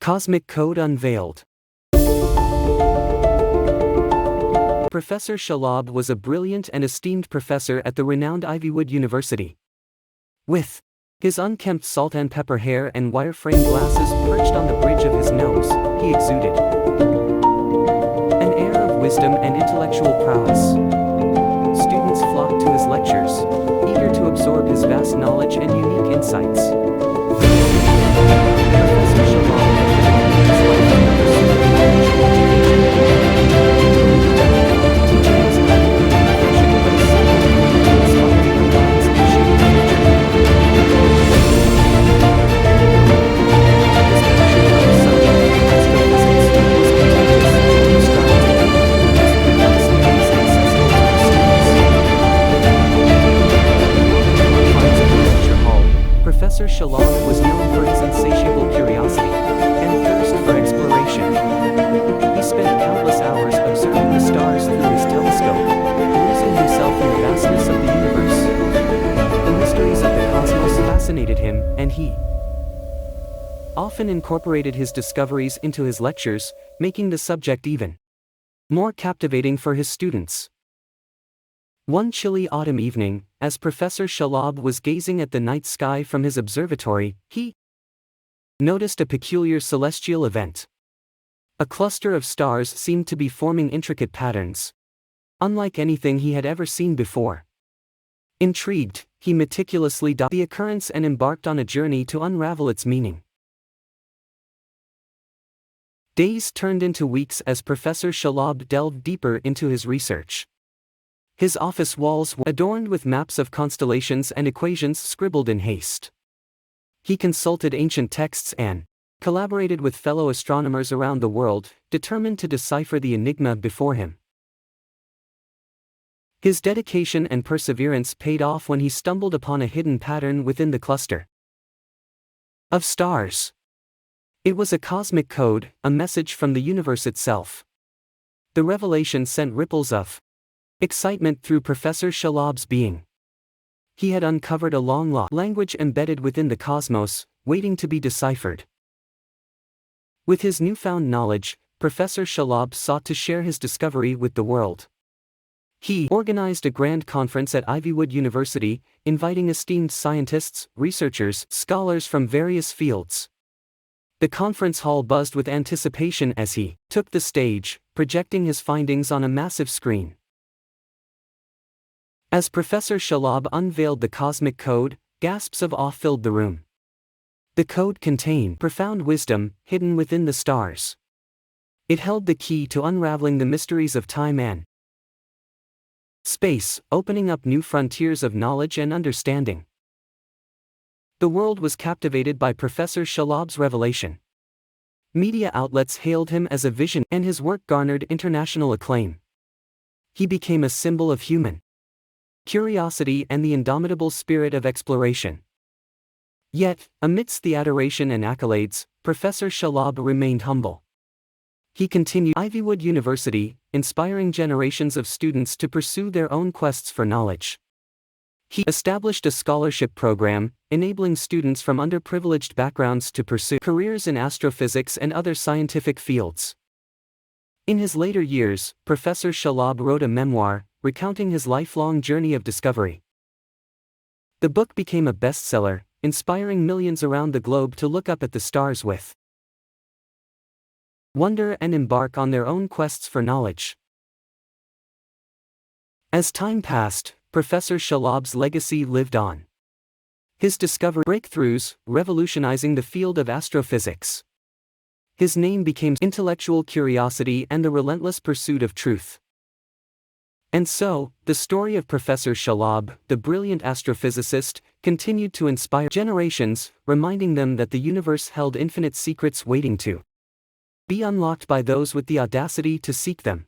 Cosmic Code Unveiled. Professor Shalabh was a brilliant and esteemed professor at the renowned Ivywood University. With his unkempt salt and pepper hair and wireframe glasses perched on the bridge of his nose, he exuded an air of wisdom and intellectual prowess. Students flocked to his lectures, eager to absorb his vast knowledge and unique insights. Professor Shalabh had dedicated his life to the pursuit of knowledge and education. Teaching was not only a profession but a scientific inspiring the minds and shaping the future. His passion for the subject of astrophysics was contagious, and he strived to make the most mysterious accessible to his students. Within the confines of the lecture hall, Professor Shalabh was known for his insatiable curiosity and thirst for exploration. He spent countless hours observing the stars through his telescope, losing himself in the vastness of the universe. The mysteries of the cosmos fascinated him, and he often incorporated his discoveries into his lectures, making the subject even more captivating for his students. One chilly autumn evening, as Professor Shalabh was gazing at the night sky from his observatory, he noticed a peculiar celestial event. A cluster of stars seemed to be forming intricate patterns, unlike anything he had ever seen before. Intrigued, he meticulously documented the occurrence and embarked on a journey to unravel its meaning. Days turned into weeks as Professor Shalabh delved deeper into his research. His office walls were adorned with maps of constellations and equations scribbled in haste. He consulted ancient texts and collaborated with fellow astronomers around the world, determined to decipher the enigma before him. His dedication and perseverance paid off when he stumbled upon a hidden pattern within the cluster of stars. It was a cosmic code, a message from the universe itself. The revelation sent ripples of excitement through Professor Shalabh's being. He had uncovered a long-lost language embedded within the cosmos, waiting to be deciphered. With his newfound knowledge, Professor Shalabh sought to share his discovery with the world. He organized a grand conference at Ivywood University, inviting esteemed scientists, researchers, scholars from various fields. The conference hall buzzed with anticipation as he took the stage, projecting his findings on a massive screen. As Professor Shalabh unveiled the cosmic code, gasps of awe filled the room. The code contained profound wisdom hidden within the stars. It held the key to unraveling the mysteries of time and space, opening up new frontiers of knowledge and understanding. The world was captivated by Professor Shalabh's revelation. Media outlets hailed him as a visionary, and his work garnered international acclaim. He became a symbol of human curiosity and the indomitable spirit of exploration. Yet, amidst the adoration and accolades, Professor Shalabh remained humble. He continued Ivywood University, inspiring generations of students to pursue their own quests for knowledge. He established a scholarship program, enabling students from underprivileged backgrounds to pursue careers in astrophysics and other scientific fields. In his later years, Professor Shalabh wrote a memoir, recounting his lifelong journey of discovery. The book became a bestseller, inspiring millions around the globe to look up at the stars with wonder and embark on their own quests for knowledge. As time passed, Professor Shalabh's legacy lived on. His discovery breakthroughs, revolutionizing the field of astrophysics. His name became intellectual curiosity and the relentless pursuit of truth. And so, the story of Professor Shalabh, the brilliant astrophysicist, continued to inspire generations, reminding them that the universe held infinite secrets waiting to be unlocked by those with the audacity to seek them.